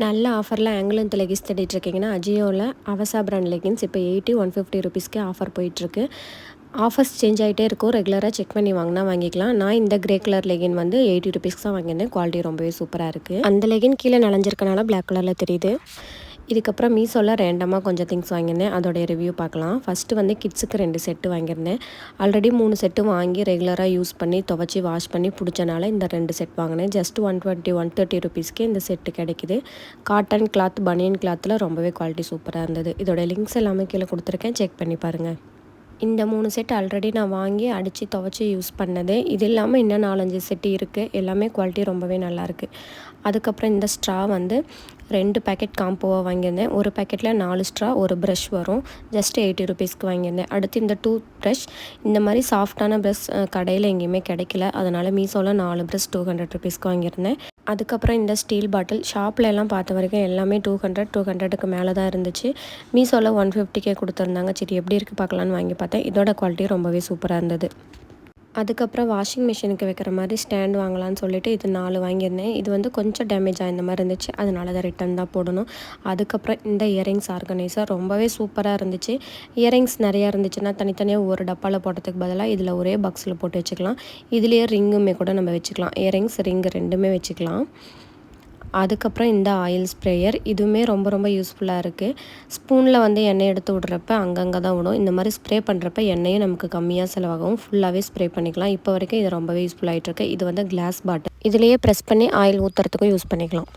நல்ல ஆஃபரில் angle length leggings தேடிட்டு இருக்கீங்கன்னா அஜியோவில் அவசா பிராண்ட் லெகின்ஸ் இப்போ 80 150 ருபீஸ்க்கு ஆஃபர் போயிட்டுருக்கு. ஆஃபர்ஸ் சேஞ்ச் ஆகிட்டே இருக்கும். ரெகுலராக செக் பண்ணி வாங்கினா வாங்கிக்கலாம். நான் இந்த கிரே கலர் லெகின் வந்து 80 ருபீஸ்க்கு தான் வாங்கியிருந்தேன். குவாலிட்டி ரொம்பவே சூப்பராக இருக்குது. அந்த லெகின் கீழே நனைஞ்சிருக்கனால பிளாக் கலரில் தெரியுது. இதுக்கப்புறம் மீஷோவில் ரேண்டமாக கொஞ்சம் திங்ஸ் வாங்கியிருந்தேன். அதோடைய ரிவ்யூ பார்க்கலாம். ஃபஸ்ட்டு வந்து கிட்ஸுக்கு 2 செட்டு வாங்கியிருந்தேன். ஆல்ரெடி 3 செட்டு வாங்கி ரெகுலராக யூஸ் பண்ணி துவைச்சி வாஷ் பண்ணி பிடிச்சனால இந்த 2 செட் வாங்கினேன். ஜஸ்ட் 120 130 ருபீஸ்க்கு இந்த செட்டு கிடைக்குது. காட்டன் கிளாத் பனியன் கிளாத்தில் ரொம்பவே குவாலிட்டி சூப்பராக இருந்தது. இதோட லிங்க்ஸ் எல்லாமே கீழே கொடுத்துருக்கேன், செக் பண்ணி பாருங்கள். இந்த 3 செட் ஆல்ரெடி நான் வாங்கி அடித்து துவைச்சி யூஸ் பண்ணது. இது இல்லாமல் இன்னும் 4-5 செட்டு இருக்குது. எல்லாமே குவாலிட்டி ரொம்பவே நல்லாயிருக்கு. அதுக்கப்புறம் இந்த ஸ்ட்ரா வந்து 2 பேக்கெட் காம்போவாக வாங்கியிருந்தேன். ஒரு பேக்கெட்டில் 4 ஸ்ட்ரா ஒரு ப்ரஷ் வரும். ஜஸ்ட் 80 ருபீஸ்க்கு வாங்கியிருந்தேன். அடுத்து இந்த டூத் ப்ரஷ், இந்த மாதிரி சாஃப்டான ப்ரஷ் கடையில் எங்கேயுமே கிடைக்கல. அதனால் மீஷோவில் 4 ப்ரஷ் 200 ருபீஸ்க்கு வாங்கியிருந்தேன். அதுக்கப்புறம் இந்த ஸ்டீல் பாட்டில் ஷாப்பில் எல்லாம் பார்த்த வரைக்கும் எல்லாமே 200க்கு மேலே தான் இருந்துச்சு. மீஷோவில் 150க்கே கொடுத்துருந்தாங்க. சரி எப்படி இருக்குது பார்க்கலான்னு வாங்கி பார்த்தேன். இதோட குவாலிட்டி ரொம்பவே சூப்பராக இருந்தது. அதுக்கப்புறம் வாஷிங் மிஷினுக்கு வைக்கிற மாதிரி ஸ்டாண்ட் வாங்கலான்னு சொல்லிட்டு இது 4 வாங்கியிருந்தேன். இது வந்து கொஞ்சம் டேமேஜ் ஆகிருந்த மாதிரி இருந்துச்சு. அதனால தான் ரிட்டன் தான் போடணும். அதுக்கப்புறம் இந்த இயரிங்ஸ் ஆர்கனைசர் ரொம்பவே சூப்பராக இருந்துச்சு. இயரிங்ஸ் நிறையா இருந்துச்சுன்னா தனித்தனியாக ஒரு டப்பாவில் போட்டதுக்கு பதிலாக இதில் ஒரே பாக்ஸில் போட்டு வச்சுக்கலாம். இதுலேயே ரிங்குமே கூட நம்ம வச்சுக்கலாம். இயரிங்ஸ் ரிங் ரெண்டுமே வச்சுக்கலாம். அதுக்கப்புறம் இந்த ஆயில் ஸ்ப்ரேயர், இதுவுமே ரொம்ப ரொம்ப யூஸ்ஃபுல்லாக இருக்குது. ஸ்பூனில் வந்து எண்ணெய் எடுத்து விட்றப்ப அங்கங்கே தான் விடும். இந்த மாதிரி ஸ்ப்ரே பண்ணுறப்ப எண்ணெயும் நமக்கு கம்மியாக செலவாகும். ஃபுல்லாகவே ஸ்ப்ரே பண்ணிக்கலாம். இப்போ வரைக்கும் இது ரொம்பவே யூஸ்ஃபுல்லாகிட்டு இருக்கு. இது வந்து கிளாஸ் பாட்டில். இதுலேயே ப்ரெஸ் பண்ணி ஆயில் ஊற்றுறதுக்கும் யூஸ் பண்ணிக்கலாம்.